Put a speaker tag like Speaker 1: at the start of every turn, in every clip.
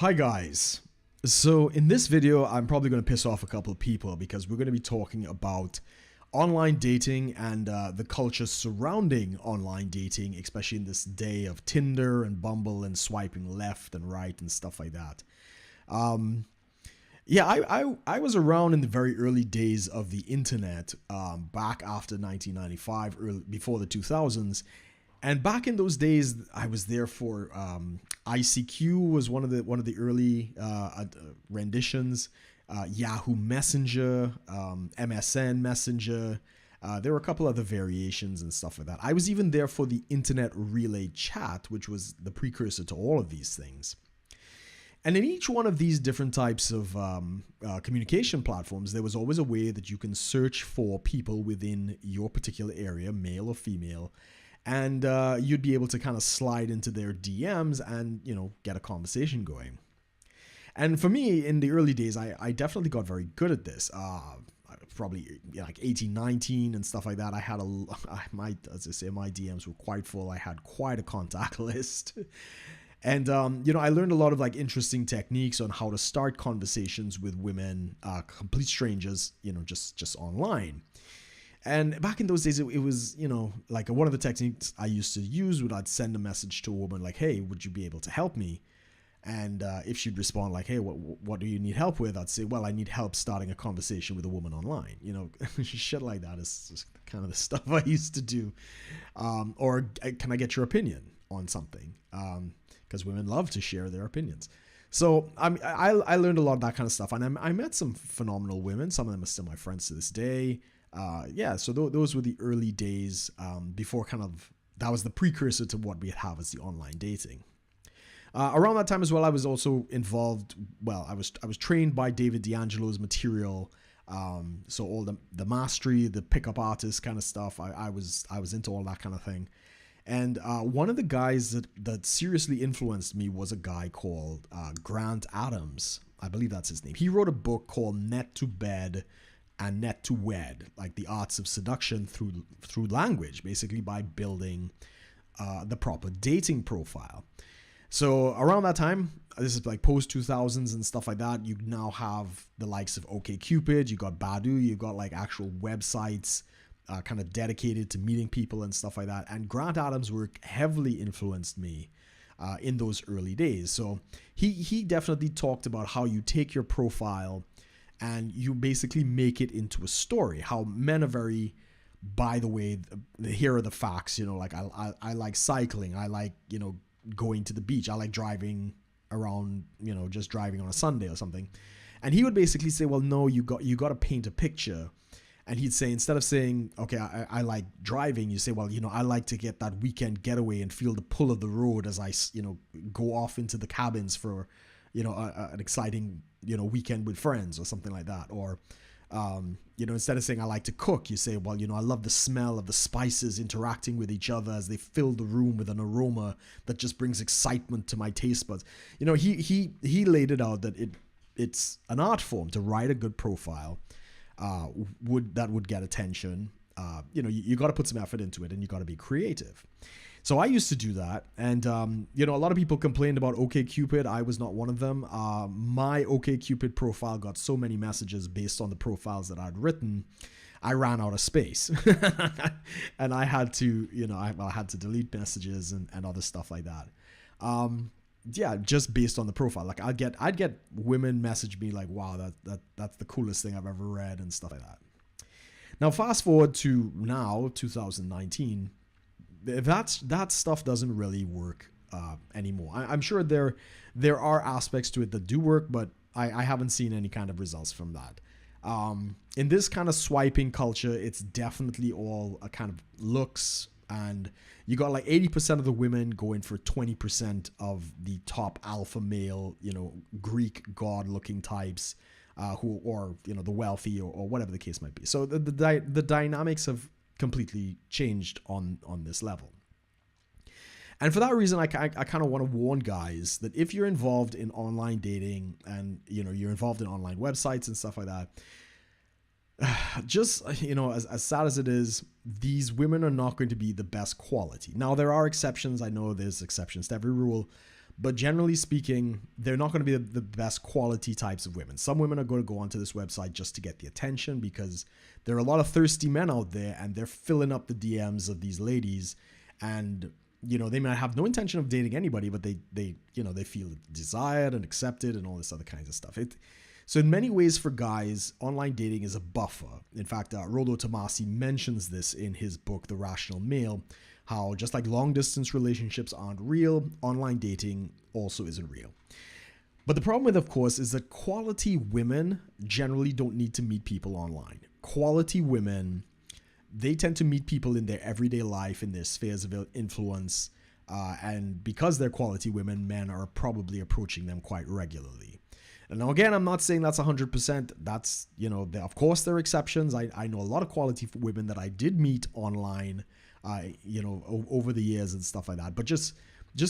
Speaker 1: Hi guys. So in this video, I'm probably going to piss off a couple of people because we're going to be talking about online dating and the culture surrounding online dating, especially in this day of Tinder and Bumble and swiping left and right and stuff like that. Um, I was around in the very early days of the internet, back after 1995, before the 2000s. And back in those days, I was there for ICQ was one of the early renditions. Yahoo Messenger, MSN Messenger. There were a couple other variations and stuff like that. I was even there for the Internet Relay Chat, which was the precursor to all of these things. And in each one of these different types of communication platforms, there was always a way that you can search for people within your particular area, male or female, and you'd be able to kind of slide into their DMs and, get a conversation going. And for me, in the early days, I definitely got very good at this. Probably like 18, 19 and stuff like that. As I say, my DMs were quite full. I had quite a contact list. And, I learned a lot of like interesting techniques on how to start conversations with women, complete strangers, just online. And back in those days, it was, like one of the techniques I used to use would I'd send a message to a woman like, hey, would you be able to help me? And if she'd respond like, hey, what do you need help with? I'd say, well, I need help starting a conversation with a woman online. Shit like that is just kind of the stuff I used to do. Or can I get your opinion on something? Because women love to share their opinions. So I learned a lot of that kind of stuff. And I met some phenomenal women. Some of them are still my friends to this day. So those were the early days before that was the precursor to what we have as the online dating. Around that time as well, I was also involved. Well, I was trained by David D'Angelo's material. So all the mastery, the pickup artist kind of stuff. I was into all that kind of thing. And one of the guys that seriously influenced me was a guy called Grant Adams. I believe that's his name. He wrote a book called Net to Bed and Net to Wed, like the arts of seduction through language, basically by building the proper dating profile. So around that time, this is like post 2000s and stuff like that, you now have the likes of OkCupid, you got Badoo, you got like actual websites kind of dedicated to meeting people and stuff like that. And Grant Adams' work heavily influenced me in those early days. So he definitely talked about how you take your profile and you basically make it into a story. How men are very, by the way, here are the facts. Like I like cycling. I like going to the beach. I like driving around. Just driving on a Sunday or something. And he would basically say, well, no, you got to paint a picture. And he'd say, instead of saying, okay, I like driving, you say, well, I like to get that weekend getaway and feel the pull of the road as I go off into the cabins for an exciting weekend with friends or something like that. Or instead of saying I like to cook, you say, well, I love the smell of the spices interacting with each other as they fill the room with an aroma that just brings excitement to my taste buds. He laid it out that it's an art form to write a good profile would get attention. You got to put some effort into it and you got to be creative. So I used to do that. And, a lot of people complained about OkCupid. I was not one of them. My OkCupid profile got so many messages based on the profiles that I'd written. I ran out of space and I had to, I had to delete messages and other stuff like that. Just based on the profile. Like I'd get women message me like, wow, that's the coolest thing I've ever read and stuff like that. Now, fast forward to now, 2019, that stuff doesn't really work anymore. I'm sure there are aspects to it that do work, but I haven't seen any kind of results from that. In this kind of swiping culture, it's definitely all a kind of looks, and you got like 80% of the women going for 20% of the top alpha male, Greek god looking types, the wealthy or whatever the case might be. So the dynamics have completely changed on this level. And for that reason, I kind of want to warn guys that if you're involved in online dating and you're involved in online websites and stuff like that, just, as sad as it is, these women are not going to be the best quality. Now, there are exceptions. I know there's exceptions to every rule, But generally speaking, they're not going to be the best quality types of women. Some women are going to go onto this website just to get the attention because there are a lot of thirsty men out there and they're filling up the DMs of these ladies. And, you know, they might have no intention of dating anybody, but they feel desired and accepted and all this other kinds of stuff. So in many ways for guys, online dating is a buffer. In fact, Rollo Tomasi mentions this in his book, The Rational Male, how just like long distance relationships aren't real, online dating also isn't real. But the problem with, of course, is that quality women generally don't need to meet people online. Quality women, they tend to meet people in their everyday life, in their spheres of influence. And because they're quality women, men are probably approaching them quite regularly. And now, again, I'm not saying that's 100%. That's, you know, of course, there are exceptions. I know a lot of quality women that I did meet online, you know, over the years and stuff like that. But just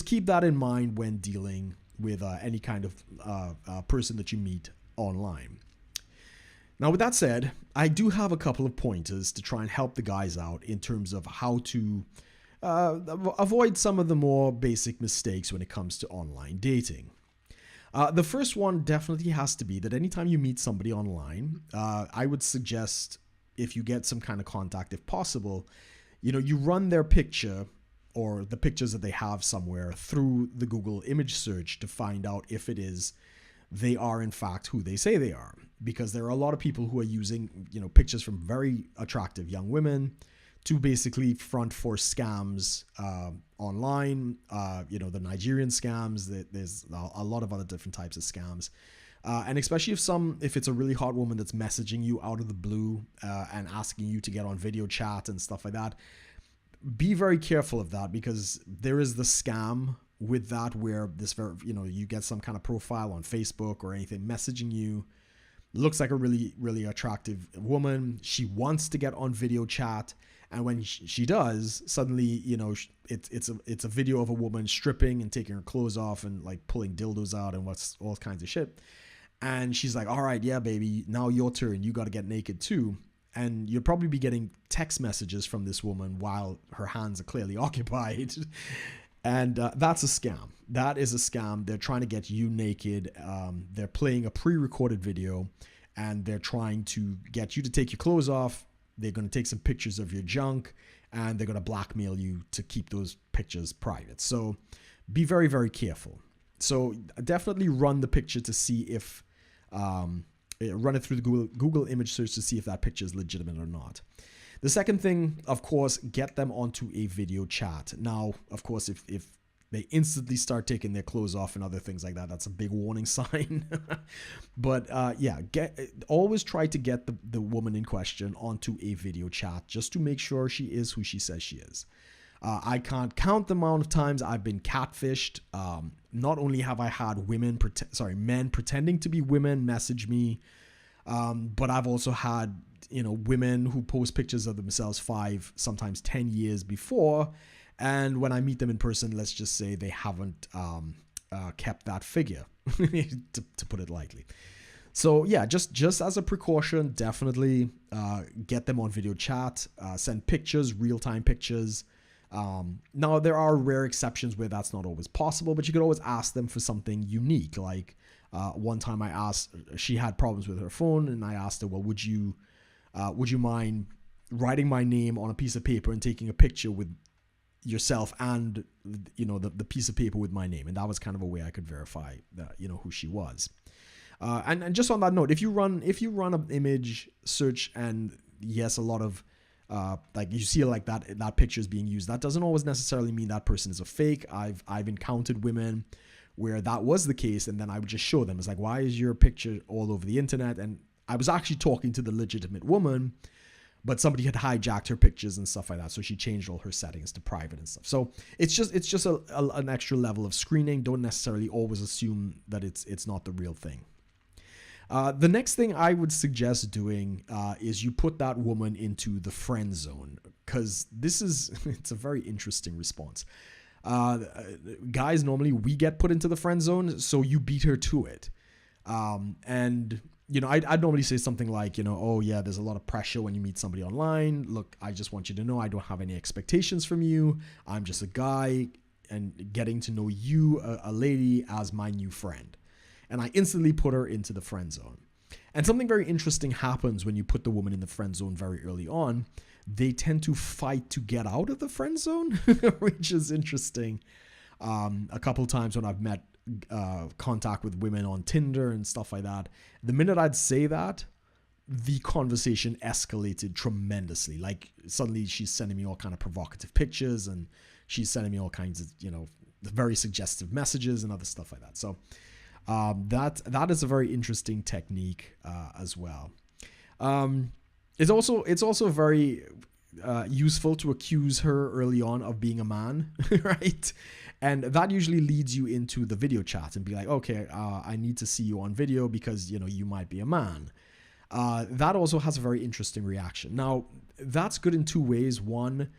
Speaker 1: keep that in mind when dealing with any kind of person that you meet online. Now, with that said, I do have a couple of pointers to try and help the guys out in terms of how to avoid some of the more basic mistakes when it comes to online dating. The first one definitely has to be that anytime you meet somebody online, I would suggest, if you get some kind of contact, if possible, you know, you run their picture or the pictures that they have somewhere through the Google image search to find out if they are in fact who they say they are. Because there are a lot of people who are using, you know, pictures from very attractive young women to basically front for scams online, you know, the Nigerian scams. There's a lot of other different types of scams. And especially if it's a really hot woman that's messaging you out of the blue and asking you to get on video chat and stuff like that, be very careful of that, because there is the scam with that where you get some kind of profile on Facebook or anything messaging you. Looks like a really, really attractive woman. She wants to get on video chat. And when she does, suddenly, you know, it's a video of a woman stripping and taking her clothes off and like pulling dildos out and all kinds of shit. And she's like, all right, yeah, baby, now your turn. You got to get naked too. And you'll probably be getting text messages from this woman while her hands are clearly occupied. And that's a scam. That is a scam. They're trying to get you naked. They're playing a pre-recorded video and they're trying to get you to take your clothes off. They're going to take some pictures of your junk and they're going to blackmail you to keep those pictures private. So be very, very careful. So definitely run the picture to see if, run it through the Google image search to see if that picture is legitimate or not. The second thing, of course, get them onto a video chat. Now, of course, if they instantly start taking their clothes off and other things like that, that's a big warning sign. But always try to get the woman in question onto a video chat just to make sure she is who she says she is. I can't count the amount of times I've been catfished. Not only have I had men pretending to be women message me, but I've also had, you know, women who post pictures of themselves 5, sometimes 10 years before. And when I meet them in person, let's just say they haven't kept that figure, to put it lightly. So yeah, just as a precaution, definitely get them on video chat, send pictures, real-time pictures. Now, there are rare exceptions where that's not always possible, but you could always ask them for something unique. Like one time I asked, she had problems with her phone, and I asked her, well, would you mind writing my name on a piece of paper and taking a picture with yourself and, you know, the piece of paper with my name? And that was kind of a way I could verify that, you know, who she was. And just on that note, if you run an image search and yes, a lot of like you see like that picture is being used, that doesn't always necessarily mean that person is a fake. I've encountered women where that was the case, and then I would just show them, it's like, why is your picture all over the internet? And I was actually talking to the legitimate woman, but somebody had hijacked her pictures and stuff like that, so she changed all her settings to private and stuff. So it's just an extra level of screening. Don't necessarily always assume that it's not the real thing. The next thing I would suggest doing is you put that woman into the friend zone, because it's a very interesting response. Guys, normally we get put into the friend zone, so you beat her to it. And, you know, I'd normally say something like, you know, oh yeah, there's a lot of pressure when you meet somebody online. Look, I just want you to know I don't have any expectations from you. I'm just a guy. and getting to know you, a lady, as my new friend. And I instantly put her into the friend zone. And something very interesting happens when you put the woman in the friend zone very early on. They tend to fight to get out of the friend zone, which is interesting. A couple times when I've met contact with women on Tinder and stuff like that, the minute I'd say that, the conversation escalated tremendously. Like suddenly she's sending me all kind of provocative pictures, and she's sending me all kinds of, very suggestive messages and other stuff like that. So that is a very interesting technique as well. It's also very useful to accuse her early on of being a man, right? And that usually leads you into the video chat and be like, okay, I need to see you on video because, you might be a man. That also has a very interesting reaction. Now, that's good in two ways. One,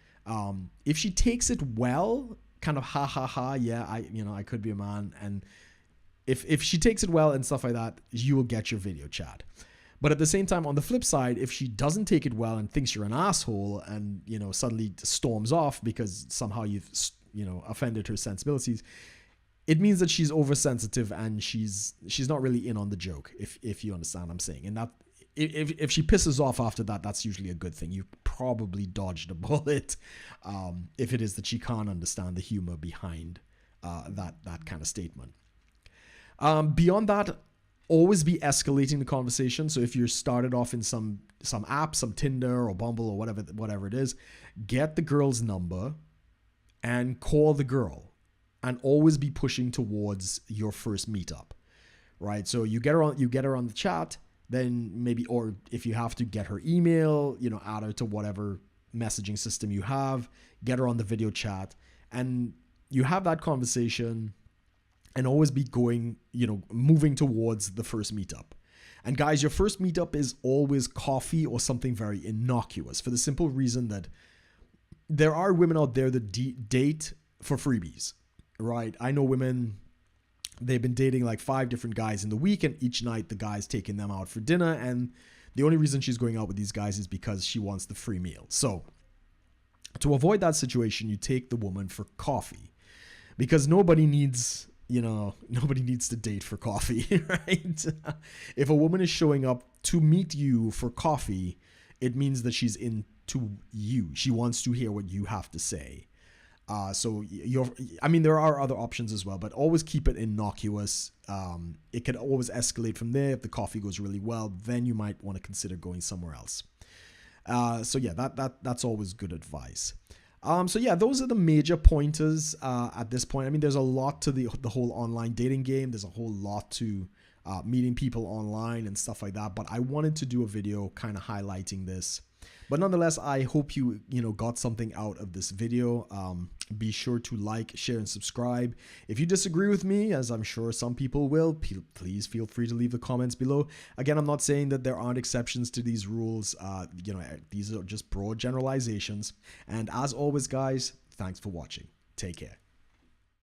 Speaker 1: if she takes it well, kind of yeah, I could be a man. And if she takes it well and stuff like that, you will get your video chat. But at the same time, on the flip side, if she doesn't take it well and thinks you're an asshole and, suddenly storms off because somehow you've, offended her sensibilities, it means that she's oversensitive and she's not really in on the joke, if you understand what I'm saying. And that if she pisses off after that, that's usually a good thing. You probably dodged a bullet if it is that she can't understand the humor behind that kind of statement. Beyond that, always be escalating the conversation. So if you're started off in some app, some Tinder or Bumble or whatever it is, get the girl's number and call the girl, and always be pushing towards your first meetup, right? So you get her on the chat, then maybe, or if you have to, get her email, add her to whatever messaging system you have, get her on the video chat, and you have that conversation. And always be going, moving towards the first meetup. And guys, your first meetup is always coffee or something very innocuous, for the simple reason that there are women out there that date for freebies, right? I know women, they've been dating like 5 different guys in the week, and each night the guy's taking them out for dinner. And the only reason she's going out with these guys is because she wants the free meal. So to avoid that situation, you take the woman for coffee, because nobody needs to date for coffee, right? If a woman is showing up to meet you for coffee, it means that she's into you. She wants to hear what you have to say. There are other options as well, but always keep it innocuous. It can always escalate from there. If the coffee goes really well, then you might want to consider going somewhere else. That's always good advice. Those are the major pointers at this point. There's a lot to the whole online dating game. There's a whole lot to meeting people online and stuff like that. But I wanted to do a video kind of highlighting this. But nonetheless, I hope you got something out of this video. Be sure to like, share, and subscribe. If you disagree with me, as I'm sure some people will, please feel free to leave the comments below. Again, I'm not saying that there aren't exceptions to these rules. These are just broad generalizations. And as always, guys, thanks for watching. Take care.